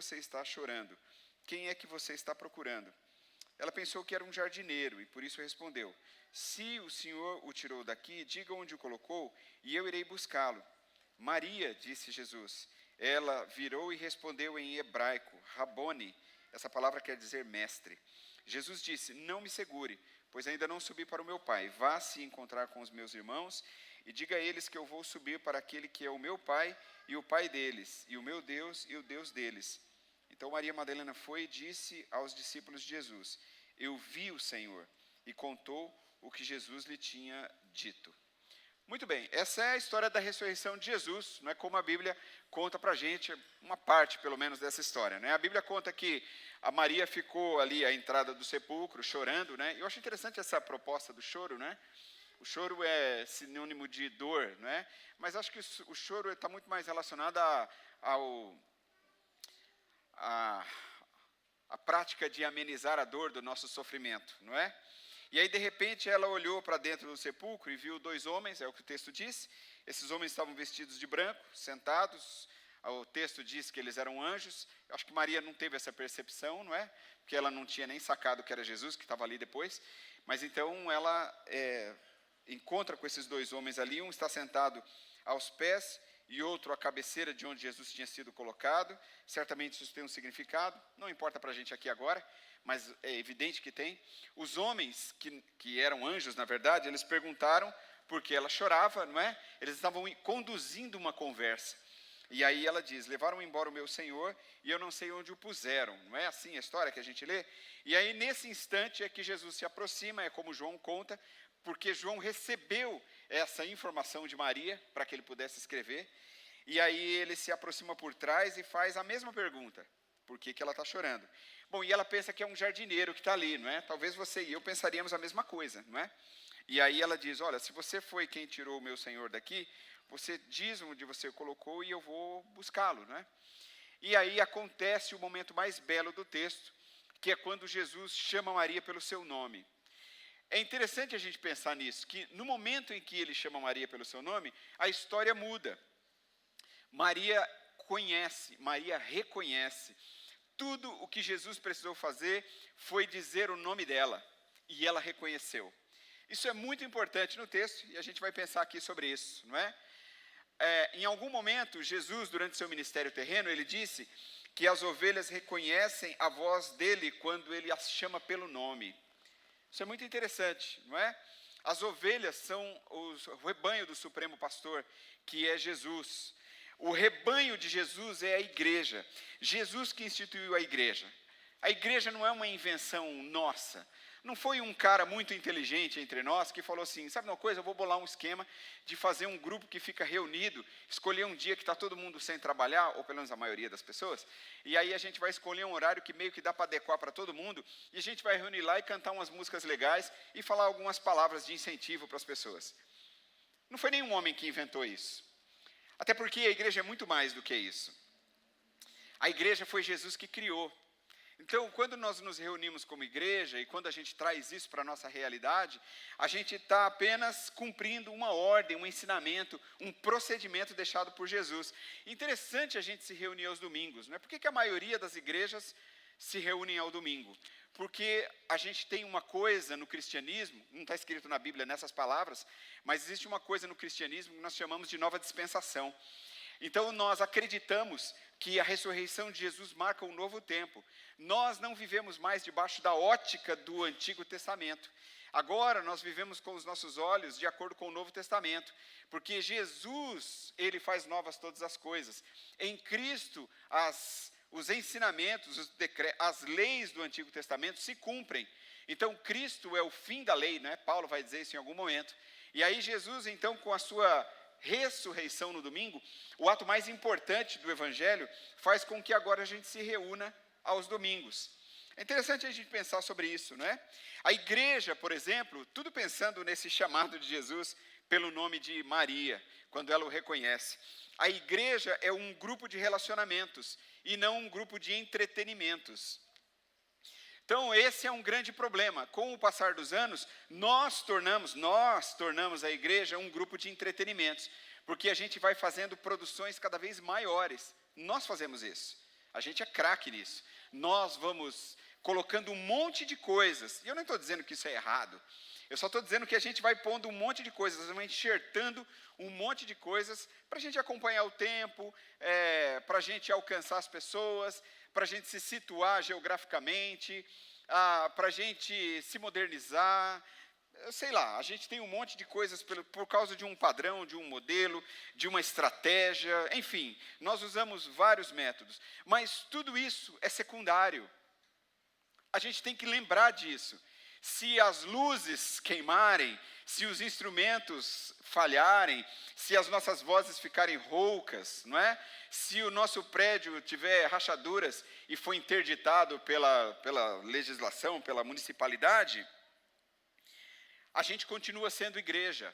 você está chorando? Quem é que você está procurando? Ela pensou que era um jardineiro e por isso respondeu: se o Senhor o tirou daqui, diga onde o colocou e eu irei buscá-lo. Maria, disse Jesus. Ela virou e respondeu em hebraico, Rabone. Essa palavra quer dizer mestre. Jesus disse: não me segure, pois ainda não subi para o meu Pai. Vá se encontrar com os meus irmãos e diga a eles que eu vou subir para aquele que é o meu Pai e o Pai deles, e o meu Deus e o Deus deles. Então Maria Madalena foi e disse aos discípulos de Jesus: eu vi o Senhor, e contou o que Jesus lhe tinha dito. Muito bem, essa é a história da ressurreição de Jesus, não é como a Bíblia conta para a gente, uma parte pelo menos dessa história. Né? A Bíblia conta que a Maria ficou ali à entrada do sepulcro, chorando. Né? Eu acho interessante essa proposta do choro, né? O choro é sinônimo de dor, né? Mas acho que o choro está muito mais relacionado à prática de amenizar a dor do nosso sofrimento, não é? E aí, de repente, ela olhou para dentro do sepulcro e viu dois homens, é o que o texto diz. Esses homens estavam vestidos de branco, sentados. O texto diz que eles eram anjos. Eu acho que Maria não teve essa percepção, não é? Porque ela não tinha nem sacado que era Jesus, que estava ali depois. Mas então ela encontra com esses dois homens ali. Um está sentado aos pés e outro à cabeceira de onde Jesus tinha sido colocado. Certamente isso tem um significado. Não importa para a gente aqui agora, mas é evidente que tem. Os homens, que eram anjos, na verdade, eles perguntaram por que ela chorava, não é? Eles estavam conduzindo uma conversa. E aí ela diz: levaram embora o meu Senhor e eu não sei onde o puseram. Não é assim a história que a gente lê? E aí, nesse instante, é que Jesus se aproxima, é como João conta, porque João recebeu essa informação de Maria, para que ele pudesse escrever. E aí ele se aproxima por trás e faz a mesma pergunta: por que ela está chorando? Bom, e ela pensa que é um jardineiro que está ali, não é? Talvez você e eu pensaríamos a mesma coisa, não é? E aí ela diz: olha, se você foi quem tirou o meu Senhor daqui, você diz onde você o colocou e eu vou buscá-lo, não é? E aí acontece o momento mais belo do texto, que é quando Jesus chama Maria pelo seu nome. É interessante a gente pensar nisso, que no momento em que ele chama Maria pelo seu nome, a história muda. Maria conhece, Maria reconhece. Tudo o que Jesus precisou fazer foi dizer o nome dela, e ela reconheceu. Isso é muito importante no texto, e a gente vai pensar aqui sobre isso, não é? Em algum momento, Jesus, durante seu ministério terreno, ele disse que as ovelhas reconhecem a voz dele quando ele as chama pelo nome. Isso é muito interessante, não é? As ovelhas são o rebanho do Supremo Pastor, que é Jesus. O rebanho de Jesus é a igreja. Jesus que instituiu a igreja. A igreja não é uma invenção nossa. Não foi um cara muito inteligente entre nós que falou assim: sabe uma coisa, eu vou bolar um esquema de fazer um grupo que fica reunido, escolher um dia que está todo mundo sem trabalhar, ou pelo menos a maioria das pessoas, e aí a gente vai escolher um horário que meio que dá para adequar para todo mundo, e a gente vai reunir lá e cantar umas músicas legais e falar algumas palavras de incentivo para as pessoas. Não foi nenhum homem que inventou isso. Até porque a igreja é muito mais do que isso. A igreja foi Jesus que criou. Então, quando nós nos reunimos como igreja, e quando a gente traz isso para a nossa realidade, a gente está apenas cumprindo uma ordem, um ensinamento, um procedimento deixado por Jesus. Interessante a gente se reunir aos domingos, não é? Por que a maioria das igrejas se reúnem ao domingo? Porque a gente tem uma coisa no cristianismo, não está escrito na Bíblia nessas palavras, mas existe uma coisa no cristianismo que nós chamamos de nova dispensação. Então, nós acreditamos que a ressurreição de Jesus marca um novo tempo. Nós não vivemos mais debaixo da ótica do Antigo Testamento. Agora, nós vivemos com os nossos olhos de acordo com o Novo Testamento, porque Jesus, ele faz novas todas as coisas. Em Cristo, os ensinamentos, as leis do Antigo Testamento se cumprem. Então, Cristo é o fim da lei, né? Paulo vai dizer isso em algum momento. E aí, Jesus, então, com a sua ressurreição no domingo, o ato mais importante do Evangelho, faz com que agora a gente se reúna aos domingos. É interessante a gente pensar sobre isso, não é? A igreja, por exemplo, tudo pensando nesse chamado de Jesus pelo nome de Maria, quando ela o reconhece. A igreja é um grupo de relacionamentos e não um grupo de entretenimentos. Então, esse é um grande problema. Com o passar dos anos, nós tornamos a igreja um grupo de entretenimentos, porque a gente vai fazendo produções cada vez maiores. Nós fazemos isso. A gente é craque nisso. Nós vamos colocando um monte de coisas, e eu não estou dizendo que isso é errado, eu só estou dizendo que a gente vai pondo um monte de coisas, vai enxertando um monte de coisas para a gente acompanhar o tempo, para a gente alcançar as pessoas, para a gente se situar geograficamente, para a gente se modernizar, sei lá, a gente tem um monte de coisas por causa de um padrão, de um modelo, de uma estratégia, enfim, nós usamos vários métodos, mas tudo isso é secundário. A gente tem que lembrar disso. Se as luzes queimarem, se os instrumentos falharem, se as nossas vozes ficarem roucas, não é? Se o nosso prédio tiver rachaduras e for interditado pela legislação, pela municipalidade, a gente continua sendo igreja.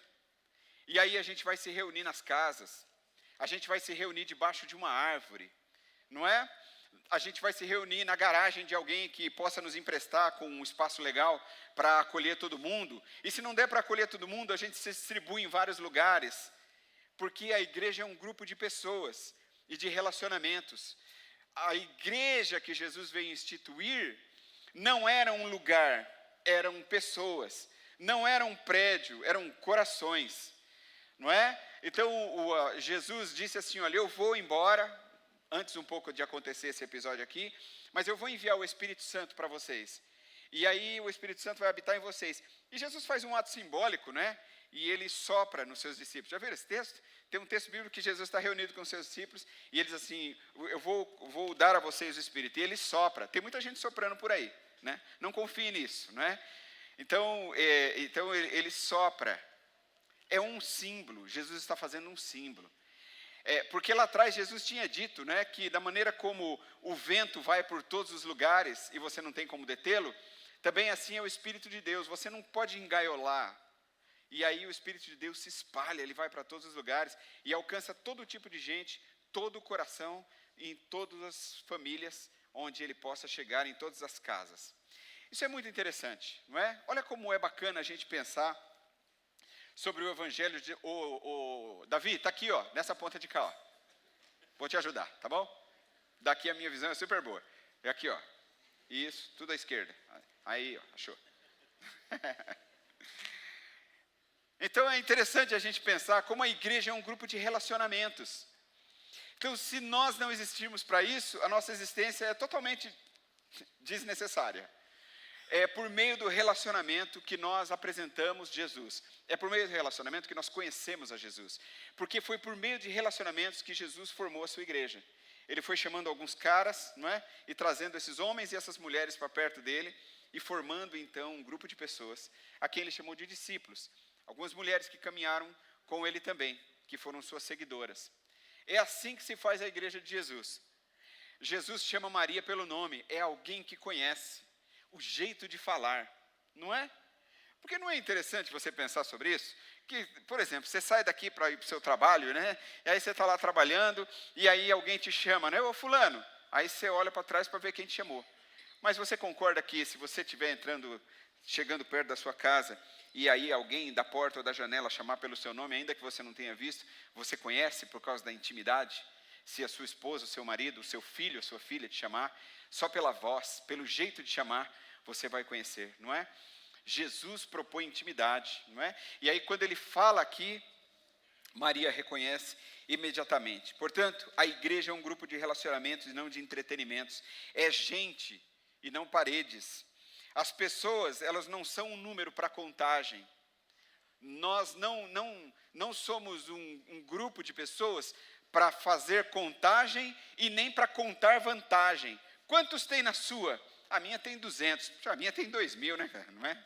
E aí a gente vai se reunir nas casas, a gente vai se reunir debaixo de uma árvore, não é? A gente vai se reunir na garagem de alguém que possa nos emprestar com um espaço legal para acolher todo mundo. E se não der para acolher todo mundo, a gente se distribui em vários lugares. Porque a igreja é um grupo de pessoas e de relacionamentos. A igreja que Jesus veio instituir não era um lugar, eram pessoas. Não era um prédio, eram corações. Não é? Então, Jesus disse assim, olha, eu vou embora, antes um pouco de acontecer esse episódio aqui, mas eu vou enviar o Espírito Santo para vocês. E aí o Espírito Santo vai habitar em vocês. E Jesus faz um ato simbólico, né? E ele sopra nos seus discípulos. Já viram esse texto? Tem um texto bíblico que Jesus está reunido com os seus discípulos, e eles assim, eu vou dar a vocês o Espírito. E ele sopra. Tem muita gente soprando por aí, né? Não confie nisso, não é? Então ele sopra. É um símbolo. Jesus está fazendo um símbolo. Porque lá atrás Jesus tinha dito, né, que da maneira como o vento vai por todos os lugares e você não tem como detê-lo, também assim é o Espírito de Deus, você não pode engaiolar. E aí o Espírito de Deus se espalha, ele vai para todos os lugares e alcança todo tipo de gente, todo o coração, em todas as famílias, onde ele possa chegar, em todas as casas. Isso é muito interessante, não é? Olha como é bacana a gente pensar sobre o Evangelho de... Davi, está aqui, ó, nessa ponta de cá, ó. Vou te ajudar, tá bom? Daqui a minha visão é super boa. É aqui, ó. Isso, tudo à esquerda. Aí, ó, achou. Então é interessante a gente pensar como a igreja é um grupo de relacionamentos. Então, se nós não existirmos para isso, a nossa existência é totalmente desnecessária. É por meio do relacionamento que nós apresentamos Jesus. É por meio do relacionamento que nós conhecemos a Jesus. Porque foi por meio de relacionamentos que Jesus formou a sua igreja. Ele foi chamando alguns caras, não é? E trazendo esses homens e essas mulheres para perto dele, e formando então um grupo de pessoas, a quem ele chamou de discípulos. Algumas mulheres que caminharam com ele também, que foram suas seguidoras. É assim que se faz a igreja de Jesus. Jesus chama Maria pelo nome, é alguém que conhece o jeito de falar, não é? Porque não é interessante você pensar sobre isso? Que, por exemplo, você sai daqui para ir para o seu trabalho, né? E aí você está lá trabalhando, e aí alguém te chama, né? Ô fulano, aí você olha para trás para ver quem te chamou. Mas você concorda que se você estiver chegando perto da sua casa, e aí alguém da porta ou da janela chamar pelo seu nome, ainda que você não tenha visto, você conhece por causa da intimidade? Se a sua esposa, o seu marido, o seu filho, a sua filha te chamar, só pela voz, pelo jeito de chamar, você vai conhecer, não é? Jesus propõe intimidade, não é? E aí quando ele fala aqui, Maria reconhece imediatamente. Portanto, a igreja é um grupo de relacionamentos e não de entretenimentos. É gente e não paredes. As pessoas, elas não são um número para contagem. Nós não somos um grupo de pessoas para fazer contagem e nem para contar vantagem. Quantos tem na sua? A minha tem 200, a minha tem 2.000, né, cara? Não é?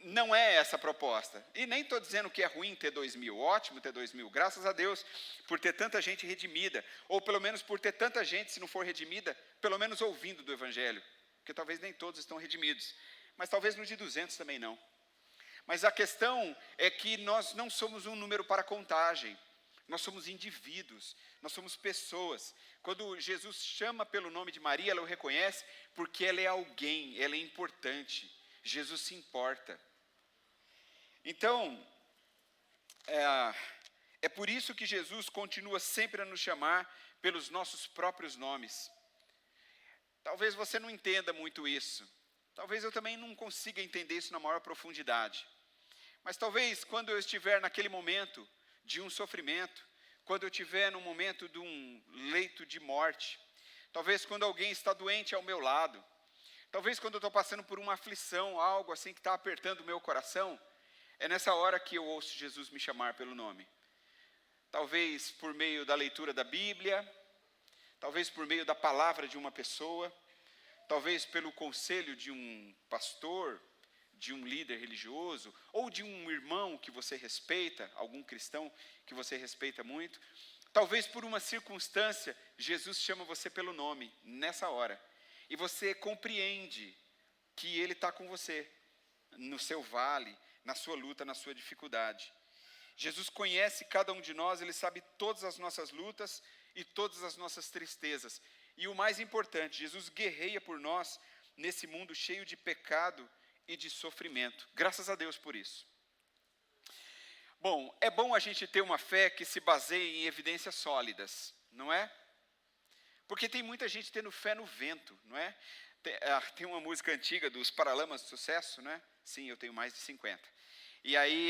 Não é essa a proposta. E nem estou dizendo que é ruim ter 2.000, ótimo ter 2.000, graças a Deus, por ter tanta gente redimida, ou pelo menos por ter tanta gente, se não for redimida, pelo menos ouvindo do Evangelho, porque talvez nem todos estão redimidos, mas talvez no de 200 também não. Mas a questão é que nós não somos um número para contagem, nós somos indivíduos, nós somos pessoas. Quando Jesus chama pelo nome de Maria, ela o reconhece porque ela é alguém, ela é importante. Jesus se importa. Então, é por isso que Jesus continua sempre a nos chamar pelos nossos próprios nomes. Talvez você não entenda muito isso. Talvez eu também não consiga entender isso na maior profundidade. Mas talvez quando eu estiver naquele momento de um sofrimento, quando eu estiver num momento de um leito de morte, talvez quando alguém está doente ao meu lado, talvez quando eu estou passando por uma aflição, algo assim que está apertando o meu coração, é nessa hora que eu ouço Jesus me chamar pelo nome. Talvez por meio da leitura da Bíblia, talvez por meio da palavra de uma pessoa, talvez pelo conselho de um pastor, de um líder religioso, ou de um irmão que você respeita, algum cristão que você respeita muito. Talvez por uma circunstância, Jesus chama você pelo nome, nessa hora. E você compreende que Ele está com você, no seu vale, na sua luta, na sua dificuldade. Jesus conhece cada um de nós, Ele sabe todas as nossas lutas e todas as nossas tristezas. E o mais importante, Jesus guerreia por nós nesse mundo cheio de pecado e de sofrimento. Graças a Deus por isso. Bom, é bom a gente ter uma fé que se baseie em evidências sólidas, não é? Porque tem muita gente tendo fé no vento, não é? Tem uma música antiga dos Paralamas do Sucesso, né? Sim, eu tenho mais de 50. E aí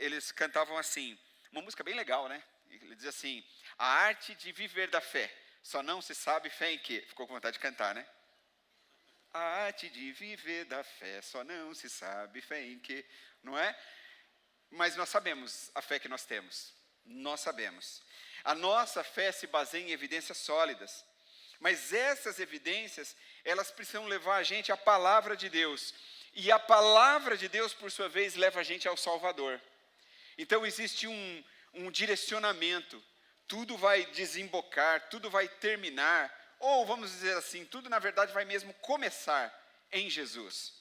eles cantavam assim, uma música bem legal, né? Ele diz assim, a arte de viver da fé, só não se sabe fé em quê? Ficou com vontade de cantar, né? A arte de viver da fé, só não se sabe fé em quê? Não é? Mas nós sabemos a fé que nós temos. Nós sabemos. A nossa fé se baseia em evidências sólidas. Mas essas evidências, elas precisam levar a gente à palavra de Deus. E a palavra de Deus, por sua vez, leva a gente ao Salvador. Então existe um direcionamento. Tudo vai desembocar, tudo vai terminar. Ou vamos dizer assim, tudo na verdade vai mesmo começar em Jesus.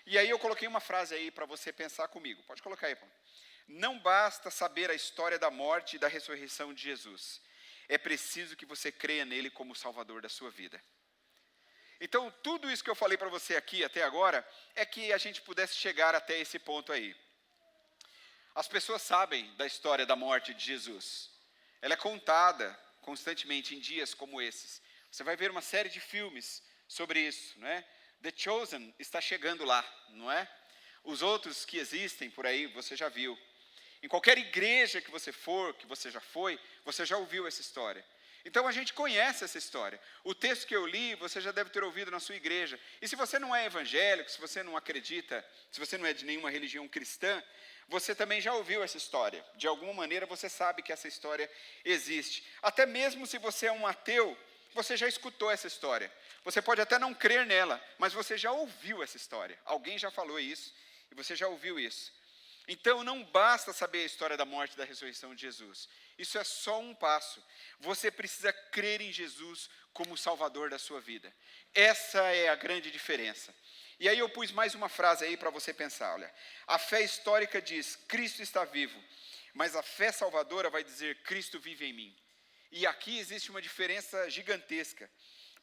E aí eu coloquei uma frase aí para você pensar comigo. Pode colocar aí, Paulo. Não basta saber a história da morte e da ressurreição de Jesus. É preciso que você creia nele como Salvador da sua vida. Então, tudo isso que eu falei para você aqui até agora, é que a gente pudesse chegar até esse ponto aí. As pessoas sabem da história da morte de Jesus. Ela é contada constantemente em dias como esses. Você vai ver uma série de filmes sobre isso, não é? The Chosen está chegando lá, não é? Os outros que existem por aí, você já viu. Em qualquer igreja que você for, que você já foi, você já ouviu essa história. Então a gente conhece essa história. O texto que eu li, você já deve ter ouvido na sua igreja. E se você não é evangélico, se você não acredita, se você não é de nenhuma religião cristã, você também já ouviu essa história. De alguma maneira você sabe que essa história existe. Até mesmo se você é um ateu, você já escutou essa história. Você pode até não crer nela, mas você já ouviu essa história. Alguém já falou isso e você já ouviu isso. Então não basta saber a história da morte e da ressurreição de Jesus. Isso é só um passo. Você precisa crer em Jesus como o Salvador da sua vida. Essa é a grande diferença. E aí eu pus mais uma frase aí para você pensar. Olha, a fé histórica diz, Cristo está vivo. Mas a fé salvadora vai dizer, Cristo vive em mim. E aqui existe uma diferença gigantesca.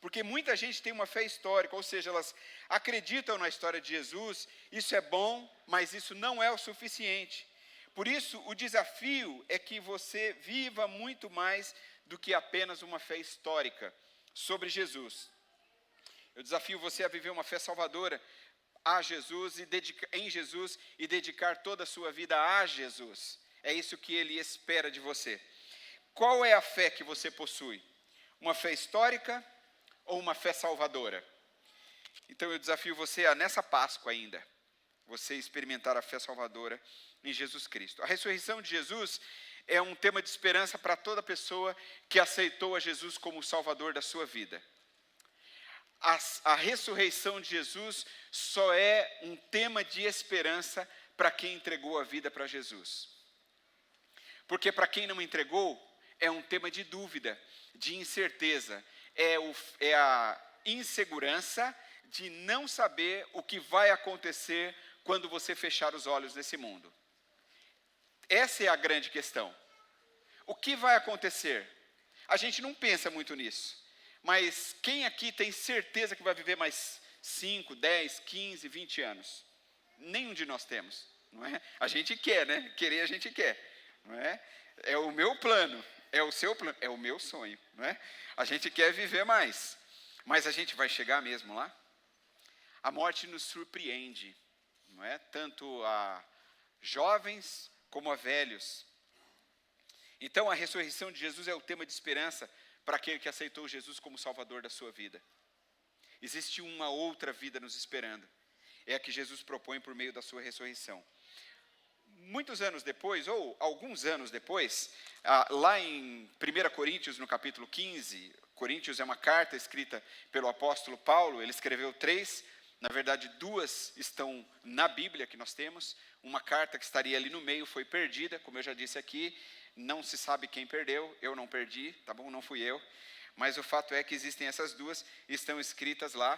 Porque muita gente tem uma fé histórica, ou seja, elas acreditam na história de Jesus, isso é bom, mas isso não é o suficiente. Por isso, o desafio é que você viva muito mais do que apenas uma fé histórica sobre Jesus. Eu desafio você a viver uma fé salvadora a Jesus em Jesus e dedicar toda a sua vida a Jesus. É isso que Ele espera de você. Qual é a fé que você possui? Uma fé histórica ou uma fé salvadora? Então eu desafio você a, nessa Páscoa ainda, você experimentar a fé salvadora em Jesus Cristo. A ressurreição de Jesus é um tema de esperança para toda pessoa que aceitou a Jesus como o Salvador da sua vida. A ressurreição de Jesus só é um tema de esperança para quem entregou a vida para Jesus. Porque para quem não entregou, é um tema de dúvida, de incerteza. É a insegurança de não saber o que vai acontecer quando você fechar os olhos nesse mundo. Essa é a grande questão. O que vai acontecer? A gente não pensa muito nisso. Mas quem aqui tem certeza que vai viver mais 5, 10, 15, 20 anos? Nenhum de nós temos, não é? A gente quer, né? Querer a gente quer, não é? É o meu plano, é o seu plano, é o meu sonho, não é? A gente quer viver mais. mas a gente vai chegar mesmo lá. A morte nos surpreende, não é? Tanto a jovens como a velhos. Então, a ressurreição de Jesus é o tema de esperança para aquele que aceitou Jesus como Salvador da sua vida. Existe uma outra vida nos esperando. É a que Jesus propõe por meio da sua ressurreição. Muitos anos depois, ou alguns anos depois, lá em 1 Coríntios, no capítulo 15, Coríntios é uma carta escrita pelo apóstolo Paulo, ele escreveu 3, na verdade 2 estão na Bíblia que nós temos, uma carta que estaria ali no meio foi perdida, como eu já disse aqui, não se sabe quem perdeu, eu não perdi, tá bom, não fui eu, mas o fato é que existem essas 2, estão escritas lá,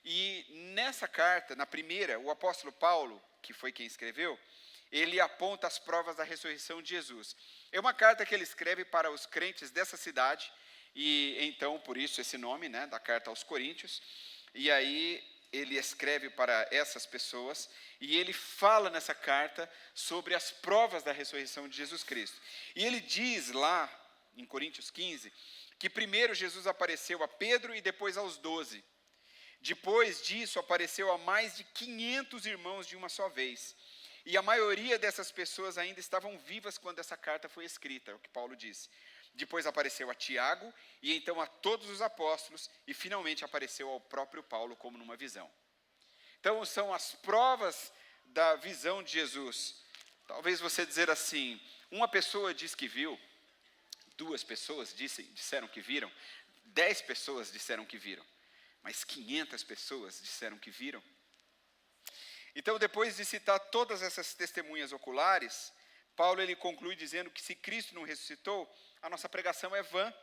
e nessa carta, na primeira, o apóstolo Paulo, que foi quem escreveu, ele aponta as provas da ressurreição de Jesus. É uma carta que ele escreve para os crentes dessa cidade, e então, por isso esse nome, né, da carta aos Coríntios, e aí ele escreve para essas pessoas, e ele fala nessa carta sobre as provas da ressurreição de Jesus Cristo. E ele diz lá, em Coríntios 15, que primeiro Jesus apareceu a Pedro e depois aos 12. Depois disso, apareceu a mais de 500 irmãos de uma só vez. E a maioria dessas pessoas ainda estavam vivas quando essa carta foi escrita, é o que Paulo disse. Depois apareceu a Tiago, e então a todos os apóstolos, e finalmente apareceu ao próprio Paulo como numa visão. Então são as provas da visão de Jesus. Talvez você dizer assim, uma pessoa diz que viu, 2 pessoas disseram que viram, 10 pessoas disseram que viram, mas 500 pessoas disseram que viram. Então, depois de citar todas essas testemunhas oculares, Paulo ele conclui dizendo que se Cristo não ressuscitou, a nossa pregação é vã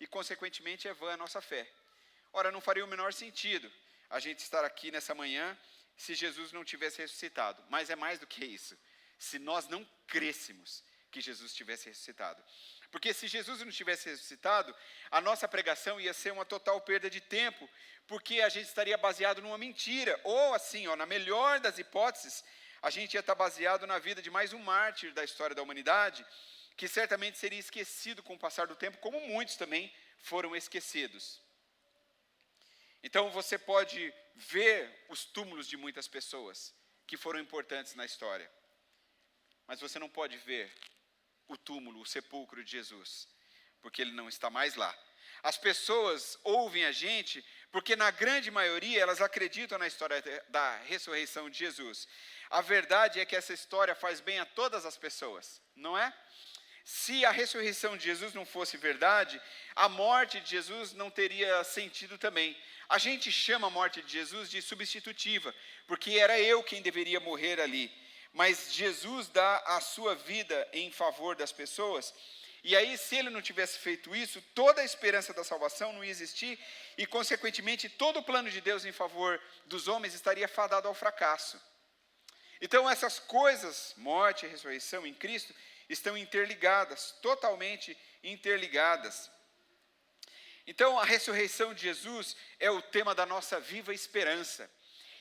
e, consequentemente, é vã a nossa fé. Ora, não faria o menor sentido a gente estar aqui nessa manhã se Jesus não tivesse ressuscitado. Mas é mais do que isso. Se nós não crêssemos que Jesus tivesse ressuscitado. Porque se Jesus não tivesse ressuscitado, a nossa pregação ia ser uma total perda de tempo, porque a gente estaria baseado numa mentira. Ou assim, na melhor das hipóteses, a gente ia estar baseado na vida de mais um mártir da história da humanidade, que certamente seria esquecido com o passar do tempo, como muitos também foram esquecidos. Então você pode ver os túmulos de muitas pessoas que foram importantes na história, mas você não pode ver o túmulo, o sepulcro de Jesus, porque ele não está mais lá. As pessoas ouvem a gente porque, na grande maioria, elas acreditam na história da ressurreição de Jesus. A verdade é que essa história faz bem a todas as pessoas, não é? Se a ressurreição de Jesus não fosse verdade, a morte de Jesus não teria sentido também. A gente chama a morte de Jesus de substitutiva, porque era eu quem deveria morrer ali. Mas Jesus dá a sua vida em favor das pessoas. E aí, se ele não tivesse feito isso, toda a esperança da salvação não ia existir e, consequentemente, todo o plano de Deus em favor dos homens estaria fadado ao fracasso. Então, essas coisas, morte e ressurreição em Cristo, estão interligadas, totalmente interligadas. Então, a ressurreição de Jesus é o tema da nossa viva esperança.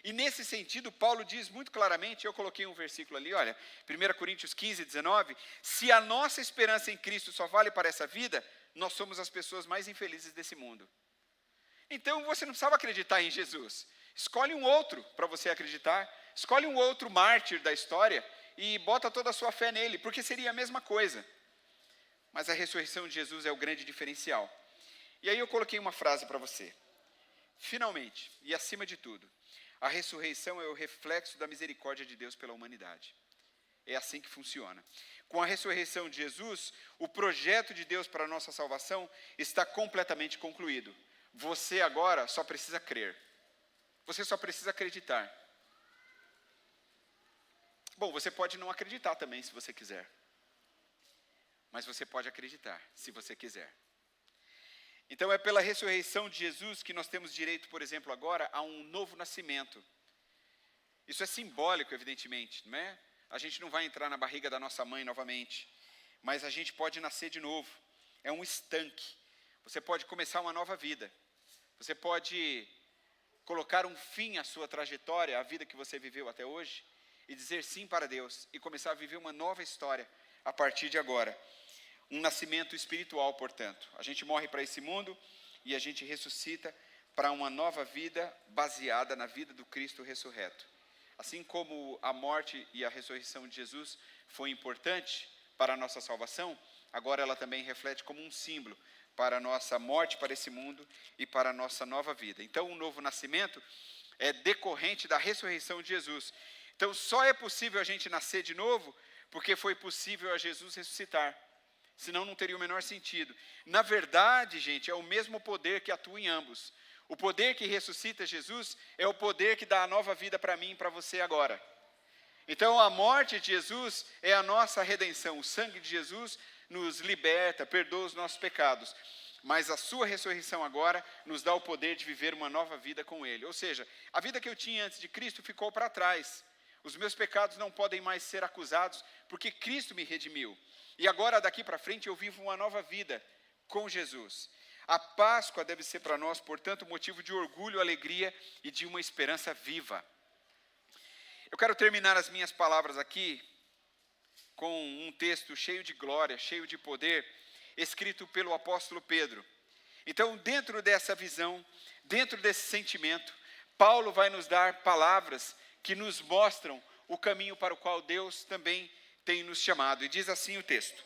E nesse sentido, Paulo diz muito claramente, eu coloquei um versículo ali, olha, 1 Coríntios 15, 19, se a nossa esperança em Cristo só vale para essa vida, nós somos as pessoas mais infelizes desse mundo. Então, você não precisava acreditar em Jesus. Escolhe um outro para você acreditar, escolhe um outro mártir da história e bota toda a sua fé nele, porque seria a mesma coisa. Mas a ressurreição de Jesus é o grande diferencial. E aí eu coloquei uma frase para você. Finalmente, e acima de tudo, a ressurreição é o reflexo da misericórdia de Deus pela humanidade. É assim que funciona. Com a ressurreição de Jesus, o projeto de Deus para a nossa salvação está completamente concluído. Você agora só precisa crer. Você só precisa acreditar. Bom, você pode não acreditar também, se você quiser. Mas você pode acreditar, se você quiser. Então é pela ressurreição de Jesus que nós temos direito, por exemplo, agora, a um novo nascimento. Isso é simbólico, evidentemente, não é? A gente não vai entrar na barriga da nossa mãe novamente, mas a gente pode nascer de novo. É um estanque. Você pode começar uma nova vida. Você pode colocar um fim à sua trajetória, à vida que você viveu até hoje, e dizer sim para Deus, e começar a viver uma nova história a partir de agora. Um nascimento espiritual, portanto. A gente morre para esse mundo e a gente ressuscita para uma nova vida baseada na vida do Cristo ressurreto. Assim como a morte e a ressurreição de Jesus foi importante para a nossa salvação, agora ela também reflete como um símbolo para a nossa morte para esse mundo e para a nossa nova vida. Então, o novo nascimento é decorrente da ressurreição de Jesus. Então, só é possível a gente nascer de novo porque foi possível a Jesus ressuscitar. Senão não teria o menor sentido. Na verdade, gente, é o mesmo poder que atua em ambos. O poder que ressuscita Jesus é o poder que dá a nova vida para mim e para você agora. Então, a morte de Jesus é a nossa redenção. O sangue de Jesus nos liberta, perdoa os nossos pecados. Mas a sua ressurreição agora nos dá o poder de viver uma nova vida com Ele. Ou seja, a vida que eu tinha antes de Cristo ficou para trás. Os meus pecados não podem mais ser acusados, porque Cristo me redimiu. E agora, daqui para frente, eu vivo uma nova vida com Jesus. A Páscoa deve ser para nós, portanto, motivo de orgulho, alegria e de uma esperança viva. Eu quero terminar as minhas palavras aqui com um texto cheio de glória, cheio de poder, escrito pelo apóstolo Pedro. Então, dentro dessa visão, dentro desse sentimento, Paulo vai nos dar palavras que nos mostram o caminho para o qual Deus também tem nos chamado. E diz assim o texto: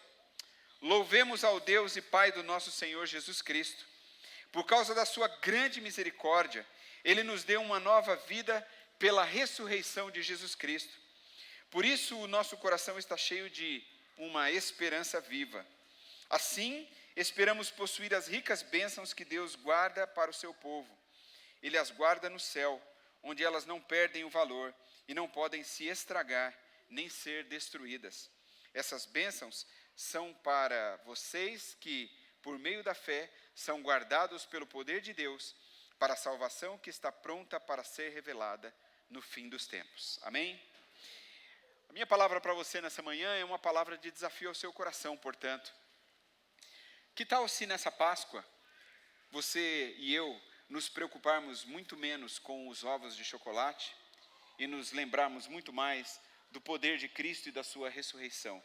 louvemos ao Deus e Pai do nosso Senhor Jesus Cristo. Por causa da sua grande misericórdia, Ele nos deu uma nova vida pela ressurreição de Jesus Cristo. Por isso o nosso coração está cheio de uma esperança viva. Assim, esperamos possuir as ricas bênçãos que Deus guarda para o seu povo. Ele as guarda no céu, onde elas não perdem o valor e não podem se estragar, nem ser destruídas. Essas bênçãos são para vocês que, por meio da fé, são guardados pelo poder de Deus, para a salvação que está pronta para ser revelada no fim dos tempos. Amém? A minha palavra para você nessa manhã é uma palavra de desafio ao seu coração, portanto. Que tal se nessa Páscoa, você e eu nos preocuparmos muito menos com os ovos de chocolate e nos lembrarmos muito mais do poder de Cristo e da sua ressurreição?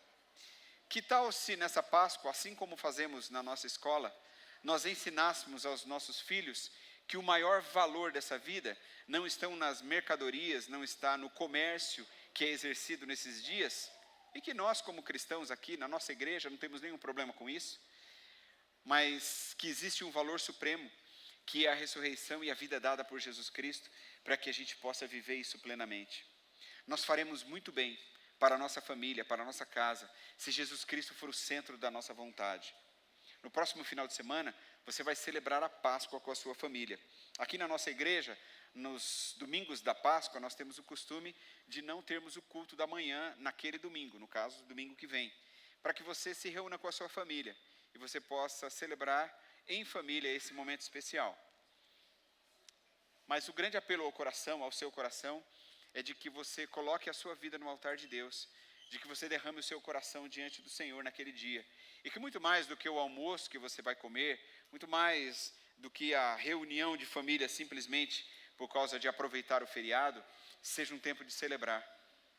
Que tal se nessa Páscoa, assim como fazemos na nossa escola, nós ensinássemos aos nossos filhos que o maior valor dessa vida não estão nas mercadorias, não está no comércio que é exercido nesses dias, e que nós, como cristãos aqui na nossa igreja, não temos nenhum problema com isso, mas que existe um valor supremo, que é a ressurreição e a vida dada por Jesus Cristo, para que a gente possa viver isso plenamente. Nós faremos muito bem para a nossa família, para a nossa casa, se Jesus Cristo for o centro da nossa vontade. No próximo final de semana, você vai celebrar a Páscoa com a sua família. Aqui na nossa igreja, nos domingos da Páscoa, nós temos o costume de não termos o culto da manhã naquele domingo, no caso, domingo que vem, para que você se reúna com a sua família e você possa celebrar em família esse momento especial. Mas o grande apelo ao coração, ao seu coração, é de que você coloque a sua vida no altar de Deus, de que você derrame o seu coração diante do Senhor naquele dia. E que muito mais do que o almoço que você vai comer, muito mais do que a reunião de família simplesmente por causa de aproveitar o feriado, seja um tempo de celebrar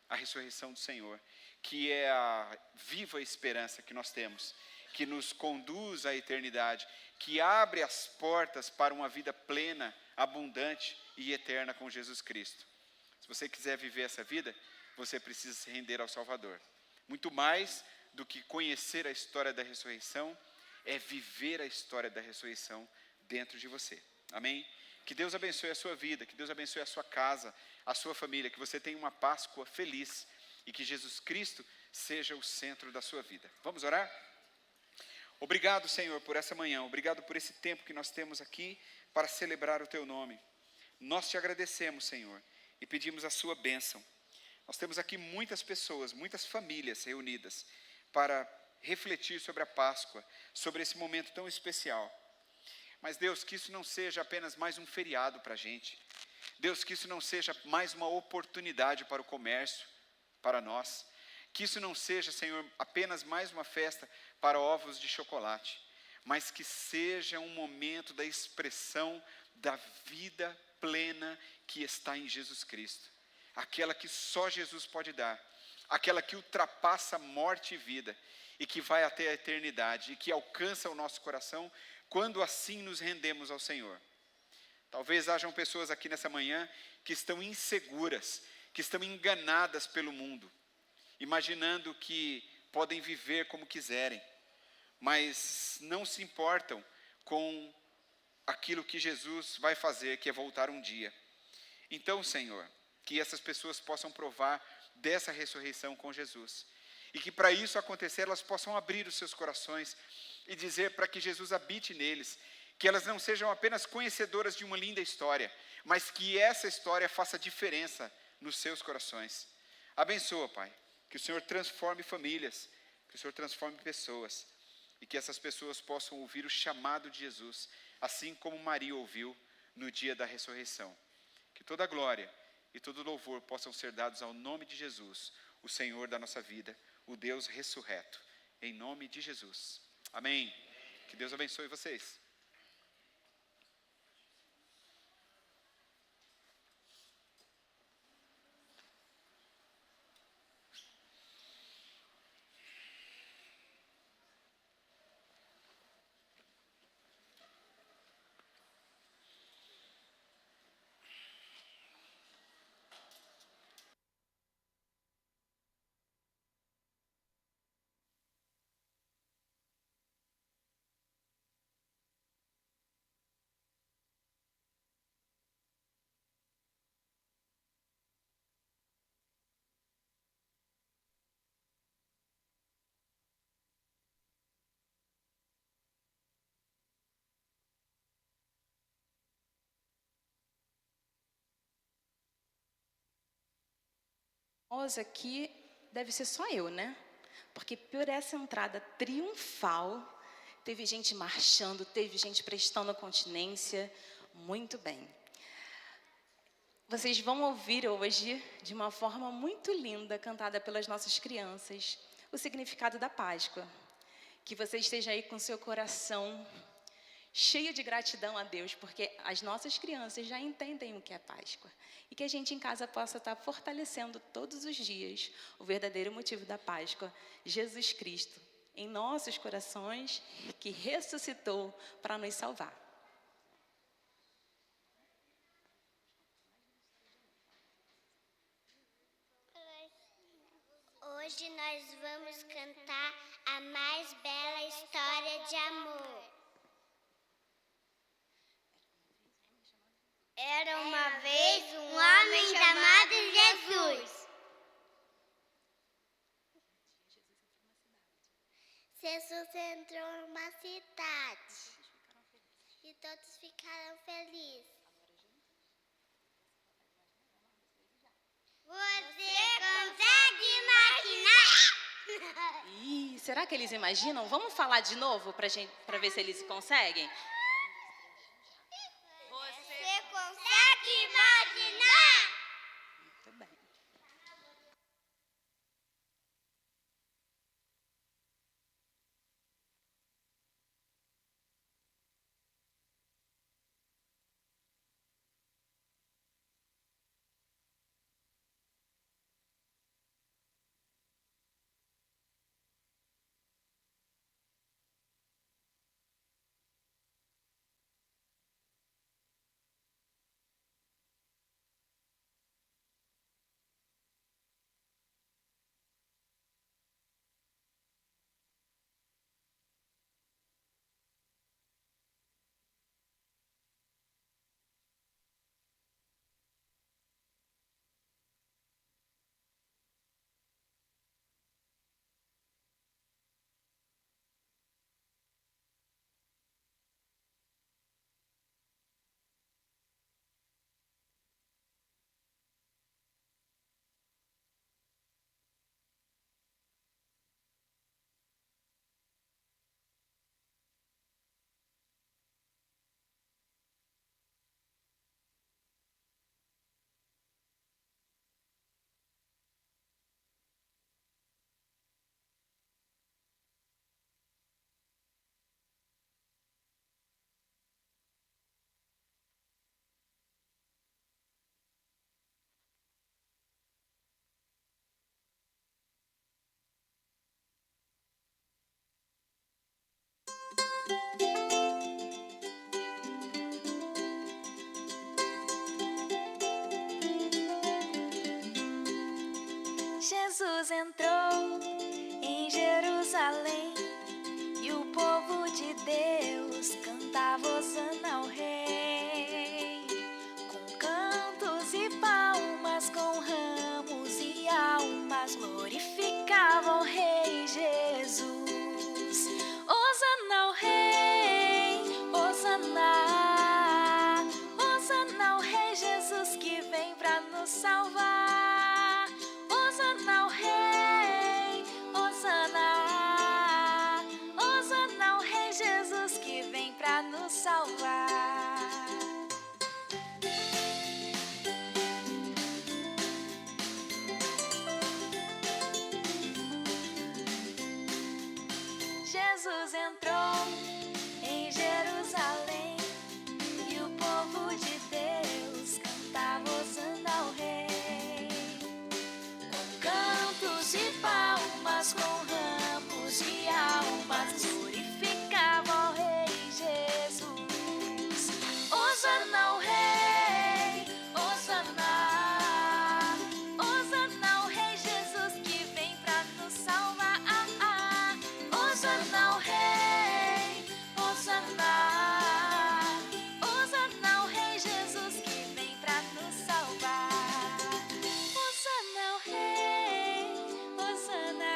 a ressurreição do Senhor, que é a viva esperança que nós temos, que nos conduz à eternidade, que abre as portas para uma vida plena, abundante e eterna com Jesus Cristo. Se você quiser viver essa vida, você precisa se render ao Salvador. Muito mais do que conhecer a história da ressurreição, é viver a história da ressurreição dentro de você. Amém? Que Deus abençoe a sua vida, que Deus abençoe a sua casa, a sua família, que você tenha uma Páscoa feliz e que Jesus Cristo seja o centro da sua vida. Vamos orar? Obrigado, Senhor, por essa manhã, obrigado por esse tempo que nós temos aqui para celebrar o Teu nome. Nós te agradecemos, Senhor, e pedimos a sua bênção. Nós temos aqui muitas pessoas, muitas famílias reunidas para refletir sobre a Páscoa, sobre esse momento tão especial. Mas, Deus, que isso não seja apenas mais um feriado para a gente. Deus, que isso não seja mais uma oportunidade para o comércio, para nós. Que isso não seja, Senhor, apenas mais uma festa para ovos de chocolate, mas que seja um momento da expressão da vida plena que está em Jesus Cristo. Aquela que só Jesus pode dar, aquela que ultrapassa morte e vida, e que vai até a eternidade, e que alcança o nosso coração, quando assim nos rendemos ao Senhor. Talvez hajam pessoas aqui nessa manhã que estão inseguras, que estão enganadas pelo mundo, imaginando que podem viver como quiserem, mas não se importam com aquilo que Jesus vai fazer, que é voltar um dia. Então, Senhor, que essas pessoas possam provar dessa ressurreição com Jesus, e que para isso acontecer, elas possam abrir os seus corações e dizer para que Jesus habite neles, que elas não sejam apenas conhecedoras de uma linda história, mas que essa história faça diferença nos seus corações. Abençoa, Pai, que o Senhor transforme famílias, que o Senhor transforme pessoas, e que essas pessoas possam ouvir o chamado de Jesus, assim como Maria ouviu no dia da ressurreição. Que toda a glória e todo louvor possam ser dados ao nome de Jesus, o Senhor da nossa vida, o Deus ressurreto, em nome de Jesus. Amém. Que Deus abençoe vocês. Aqui deve ser só eu, né? Porque por essa entrada triunfal, teve gente marchando, teve gente prestando continência. Muito bem. Vocês vão ouvir hoje, de uma forma muito linda, cantada pelas nossas crianças, o significado da Páscoa. Que você esteja aí com seu coração cheio de gratidão a Deus, porque as nossas crianças já entendem o que é Páscoa. E que a gente em casa possa estar fortalecendo todos os dias o verdadeiro motivo da Páscoa, Jesus Cristo, em nossos corações, que ressuscitou para nos salvar. Hoje nós vamos cantar a mais bela história de amor. Era uma vez um homem chamado Jesus. Jesus entrou numa cidade e todos ficaram felizes. Você consegue imaginar? Ih, será que eles imaginam? Vamos falar de novo para ver se eles conseguem? Você consegue imaginar? Muito bem. cantava Hosana ao Rei, com cantos e palmas, com ramos e almas, glorificavam o Rei Jesus. Hosana ao Rei, Hosana, Hosana ao Rei Jesus que vem pra nos salvar. Hosana ao Rei, Hosana, Hosana ao Rei Jesus que vem pra nos salvar. Jesus entrou em Jerusalém e o povo de Deus cantava Hosana ao Rei, com cantos e palmas, com ramos e almas, glorificava o Rei Jesus. Hosana ao Rei, Hosana, Hosana ao Rei Jesus que vem pra nos salvar. Hosana ao Rei, Hosana, Hosana ao Rei Jesus que vem pra nos salvar. Hosana ao Rei, Hosana,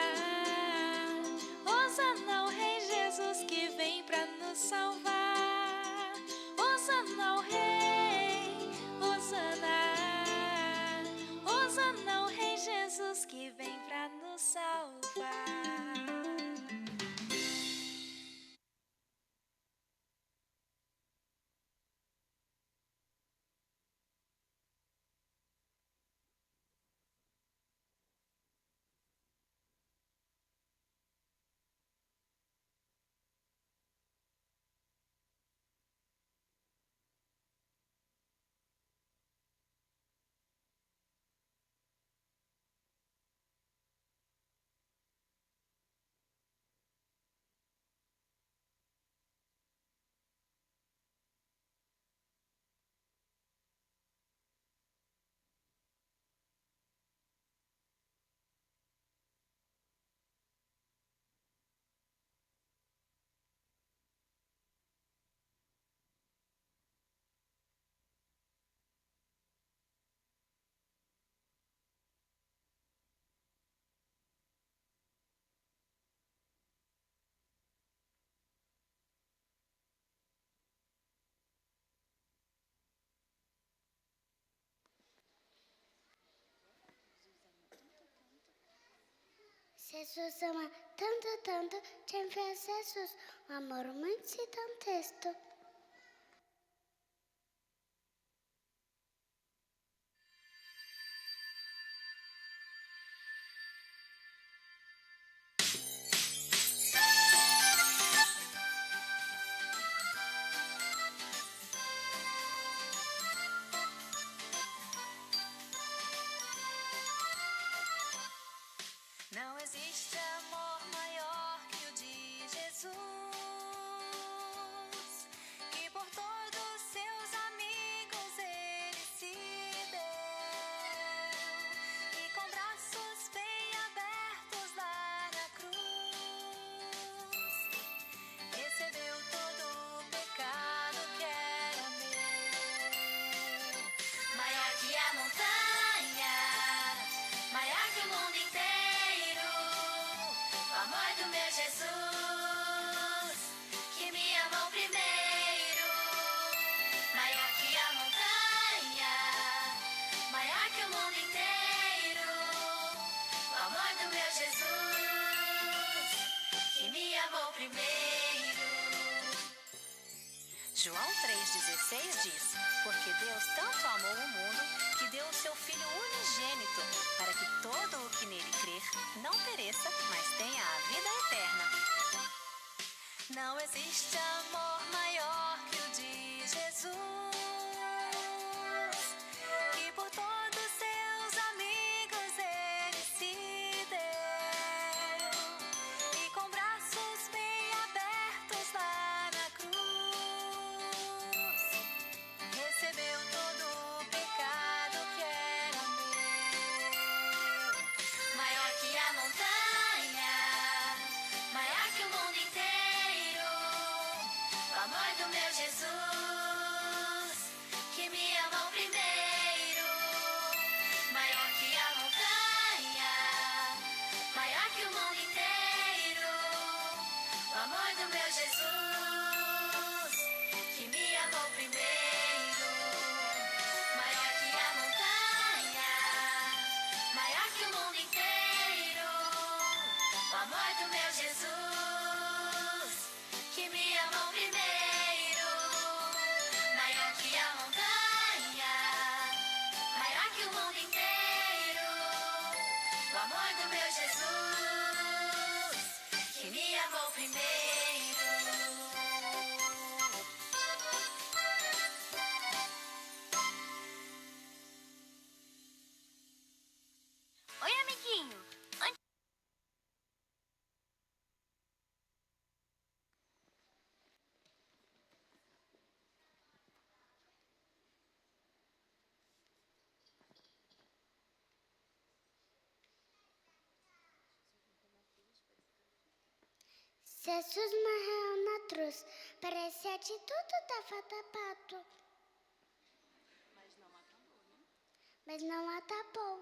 Hosana ao Rei Jesus que vem pra nos salvar. Hosana ao Rei, Hosana, Hosana ao Rei Jesus que vem pra nos salvar. Jesus ama tanto, tanto, te envia Jesus, um amor muito gigantesco. Não existe amor maior que o de Jesus, que por todos seus amigos ele se deu, e com braços bem abertos lá na cruz, recebeu todo o pecado que era meu. Maior que a montanha, maior que o mundo inteiro, o amor do meu Jesus, que me amou primeiro. Maior que a montanha, maior que o mundo inteiro, o amor do meu Jesus, que me amou primeiro. João 3,16 diz: porque Deus tanto amou o mundo que deu o seu Filho unigênito, para que todo o que nele crer não pereça, mas tenha a vida eterna. Não existe amor maior que o de Jesus, que por todos seus amigos ele se deu, e com braços bem abertos lá na cruz, recebeu todo o pecado que era meu. Maior que a montanha, maior que o mundo inteiro, o amor amor do meu Jesus, que me amou primeiro, maior que a montanha, maior que o mundo inteiro. O amor do meu Jesus, que me amou primeiro, maior que a montanha, maior que o mundo inteiro. O amor do meu Jesus, que me amou primeiro, maior que a montanha, maior que o mundo inteiro. O amor do meu Jesus, que me amou primeiro. Oi, amiguinho. Jesus morreu na cruz, parecia de tudo da fada pato. Mas não acabou.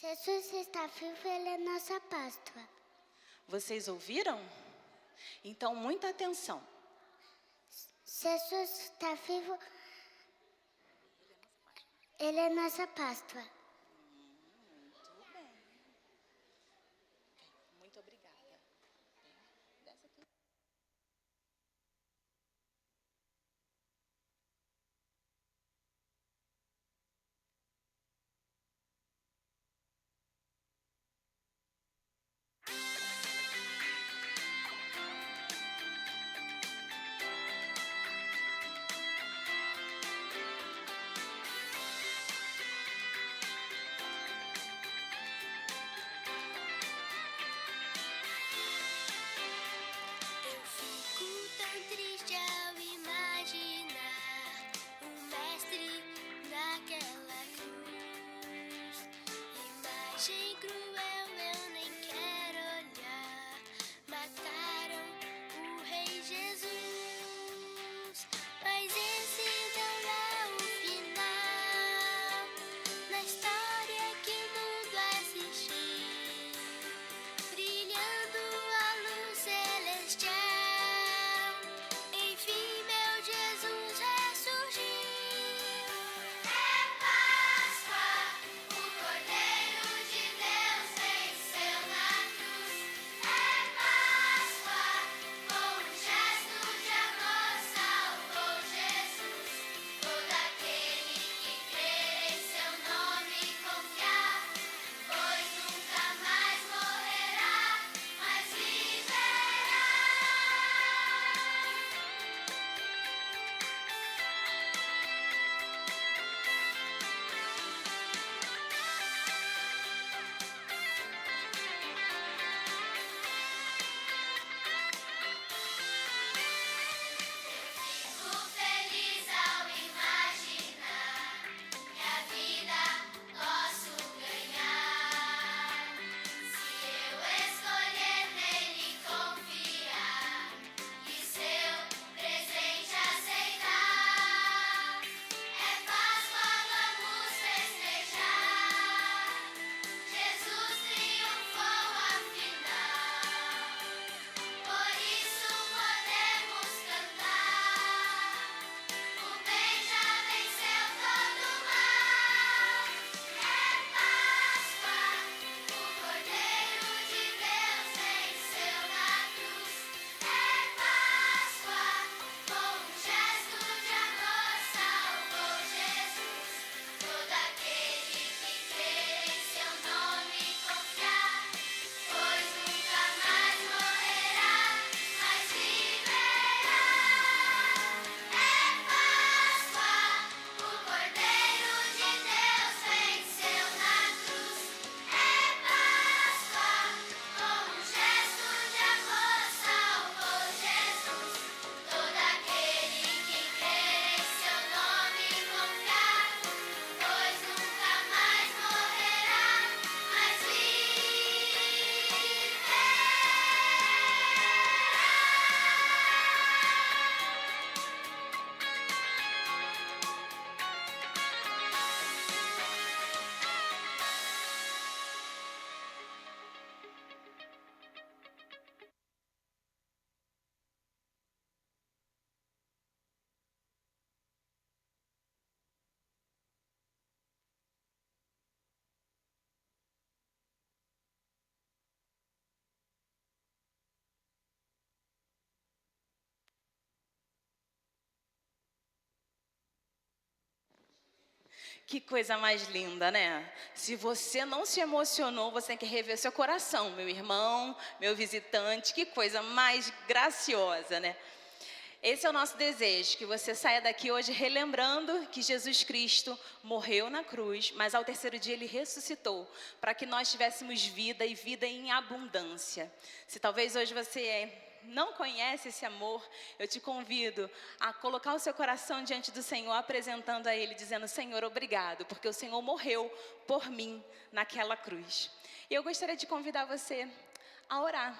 Jesus está vivo, Ele é nossa Páscoa. Vocês ouviram? Então, muita atenção. Jesus está vivo, Ele é nossa Páscoa. Muito bem. Muito obrigada. Desce aqui. Eu fico tão triste ao imaginar o mestre naquela cruz. Imagem cruel, eu nem quero olhar. Mataram o Rei Jesus, mas esse não é o final. Na história que o mundo assistiu, brilhando a luz celestial, enfim meu Jesus ressurgiu. É Páscoa, o Cordeiro de Deus venceu na cruz. É Páscoa, com um gesto de amor salvou Jesus. Todo aquele que crer em seu nome e confiar, pois nunca mais morrerá, mas viverá. Fico feliz ao imaginar que a vida posso ganhar. Se eu escolher nele confiar e seu presente aceitar, é Páscoa, vamos festejar. Jesus triunfou afinal, por isso podemos cantar. O bem já venceu todo o mal. É Páscoa, o Cordeiro de Deus venceu na cruz. É Páscoa, com um gesto de amor salvou Jesus. Todo aquele que crer em seu nome e confiar, pois nunca mais morrerá, mas viverá. É Páscoa, o Cordeiro de Deus venceu na cruz. É Páscoa, com um gesto de amor salvou Jesus. Todo aquele que crer em seu nome e confiar, pois nunca mais morrerá, mas Que coisa mais linda, né? Se você não se emocionou, você tem que rever seu coração, meu irmão, meu visitante. Que coisa mais graciosa, né? Esse é o nosso desejo, que você saia daqui hoje relembrando que Jesus Cristo morreu na cruz, mas ao terceiro dia Ele ressuscitou, para que nós tivéssemos vida e vida em abundância. Se talvez hoje você não conhece esse amor, eu te convido a colocar o seu coração diante do Senhor, apresentando a Ele, dizendo: Senhor, obrigado, porque o Senhor morreu por mim naquela cruz. E eu gostaria de convidar você a orar.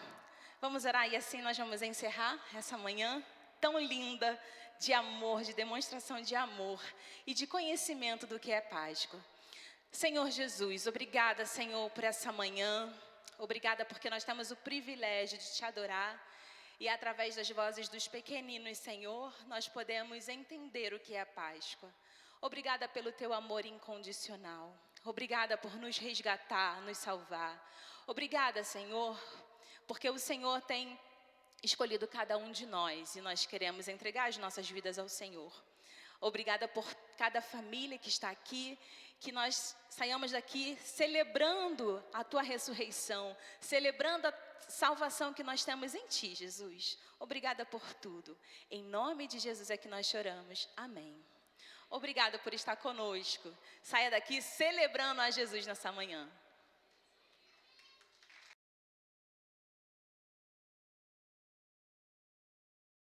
Vamos orar e assim nós vamos encerrar essa manhã tão linda de amor, de demonstração de amor e de conhecimento do que é Páscoa. Senhor Jesus, obrigada, Senhor, por essa manhã. Obrigada porque nós temos o privilégio de te adorar. E através das vozes dos pequeninos, Senhor, nós podemos entender o que é a Páscoa. Obrigada pelo teu amor incondicional. Obrigada por nos resgatar, nos salvar. Obrigada, Senhor, porque o Senhor tem escolhido cada um de nós e nós queremos entregar as nossas vidas ao Senhor. Obrigada por cada família que está aqui, que nós saiamos daqui celebrando a tua ressurreição, celebrando a salvação que nós temos em ti, Jesus. Obrigada por tudo. Em nome de Jesus é que nós choramos. Amém. Obrigada por estar conosco. Saia daqui celebrando a Jesus nessa manhã.